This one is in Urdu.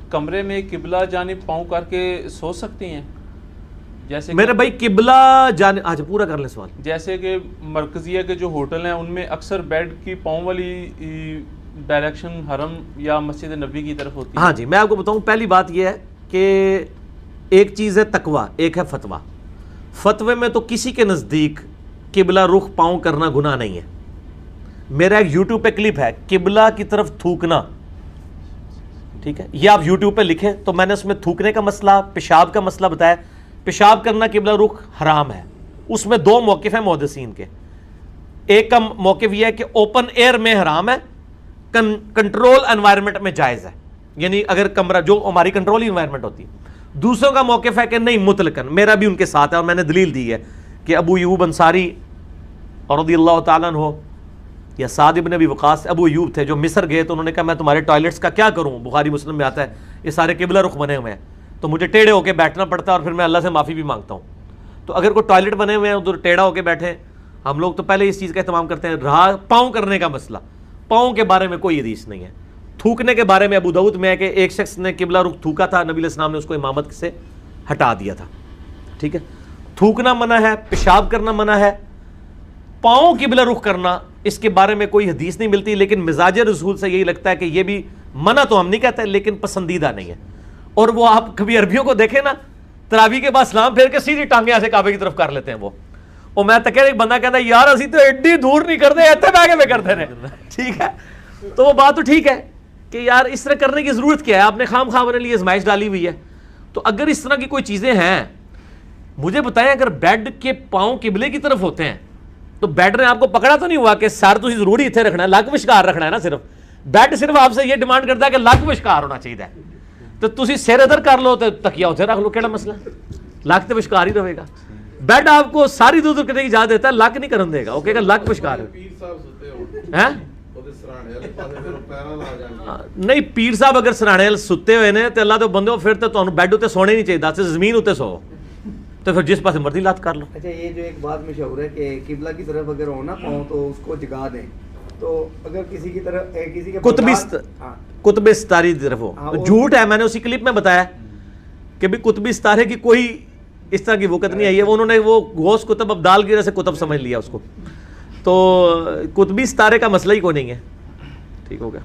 کمرے میں قبلہ جانب پاؤں کر کے سو سکتی ہیں؟ جیسے میرے بھائی قبلہ جانب، آج پورا کر لیں سوال. جیسے کہ مرکزیہ کے جو ہوٹل ہیں ان میں اکثر بیڈ کی پاؤں والی ڈائریکشن حرم یا مسجد نبی کی طرف ہوتی ہے. ہاں جی، میں آپ کو بتاؤں، پہلی بات یہ ہے کہ ایک چیز ہے تقویٰ، ایک ہے فتویٰ. فتوے میں تو کسی کے نزدیک قبلہ رخ پاؤں کرنا گناہ نہیں ہے. میرا ایک یوٹیوب پہ کلپ ہے قبلہ کی طرف تھوکنا، ٹھیک ہے، یہ آپ یوٹیوب پہ لکھیں تو میں نے اس میں تھوکنے کا مسئلہ، پیشاب کا مسئلہ بتایا. پیشاب کرنا قبلہ رخ حرام ہے. اس میں دو موقف ہیں محدثین کے. ایک کا موقف یہ ہے کہ اوپن ایئر میں حرام ہے، کنٹرول انوائرمنٹ میں جائز ہے، یعنی اگر کمرہ جو ہماری کنٹرول انوائرمنٹ ہوتی ہے. دوسروں کا موقف ہے کہ نہیں مطلقاً، میرا بھی ان کے ساتھ ہے اور میں نے دلیل دی ہے کہ ابو ایوب انصاری رضی اللہ تعالیٰ عنہ یا سعد ابن ابی وقاص، ابو ایوب تھے جو مصر گئے تو انہوں نے کہا میں تمہارے ٹوائلٹس کا کیا کروں، بخاری مسلم میں آتا ہے یہ سارے قبلہ رخ بنے ہوئے ہیں تو مجھے ٹیڑھے ہو کے بیٹھنا پڑتا ہے اور پھر میں اللہ سے معافی بھی مانگتا ہوں. تو اگر کوئی ٹوائلٹ بنے ہوئے ہیں ادھر ٹیڑھا ہو کے بیٹھے، ہم لوگ تو پہلے اس چیز کا اہتمام کرتے ہیں. رہا پاؤں کرنے کا مسئلہ، پاؤں کے بارے میں کوئی حدیث نہیں ہے. تھوکنے کے بارے میں ابو داؤد میں ہے کہ ایک شخص نے قبلہ رخ تھوکا تھا، نبی علیہ السلام نے اس کو امامت سے ہٹا دیا تھا. ٹھیک ہے، تھوکنا منع ہے، پیشاب کرنا منع ہے. پاؤں قبلہ رخ کرنا اس کے بارے میں کوئی حدیث نہیں ملتی، لیکن مزاج رسول سے یہی لگتا ہے کہ یہ بھی منع تو ہم نہیں کہتے لیکن پسندیدہ نہیں ہے. اور وہ آپ کبھی عربیوں کو دیکھیں نا، تراویح کے بعد سلام پھیر کے سیدھی ٹانگیں ایسے کعبے کی طرف کر لیتے ہیں. وہ میں تک ایک بندہ کہتا ہے یار اسی تو ایڈی دور نہیں کرتے، ایتھے بیٹھ کے میں کرتے رہے. ٹھیک ہے، تو وہ بات تو ٹھیک ہے کہ یار اس طرح کرنے کی ضرورت کیا ہے، آپ نے خام خواہ اپنے لیے ازمائش ڈالی ہوئی ہے. تو اگر اس طرح کی کوئی چیزیں ہیں مجھے بتائیں، اگر بیڈ کے پاؤں قبلے کی طرف ہوتے ہیں تو بیڈ نے آپ کو پکڑا تو نہیں ہوا کہ سر تو ضروری اتنے رکھنا ہے، لک وشکار رکھنا ہے نا. صرف بیڈ صرف آپ سے یہ ڈیمانڈ کرتا ہے کہ لک وشکار ہونا چاہیے، تو تسی سر ادھر کر لو تو تکیا اتنے رکھ لو، کیڑا مسئلہ، لک تو وشکار ہی رہے گا. بیڈ آپ کو ساری دور کرنے کی اجازت دیتا ہے، لک نہیں کرن دے گا، وہ کہے گا لک وشکار ہے. نہیں پیر صاحب اگر سرانے ستے ہوئے نے تو اللہ تو بندے ہو، پھر تو تمہیں بیڈ اتنے سونے نہیں چاہیے، دس زمین اتنے سو، تو پھر جس پاس مرضی لات کر لو. اچھا، یہ جو ایک بات مشہور ہے کہ قبلہ کی طرف اگر ہونا پاؤں تو اس کو جگا دیں، تو اگر کسی کی طرف کسی کے قطب ستاری کی طرف ہو، جھوٹ ہے. میں نے اسی کلپ میں بتایا کہ بھی قطب ستارے کی کوئی اس طرح کی وقت نہیں آئی ہے. انہوں نے وہ غوث قطب ابدال کی وجہ سے قطب سمجھ لیا اس کو، تو قطبی ستارے کا مسئلہ ہی کوئی نہیں ہے. ٹھیک ہو گیا.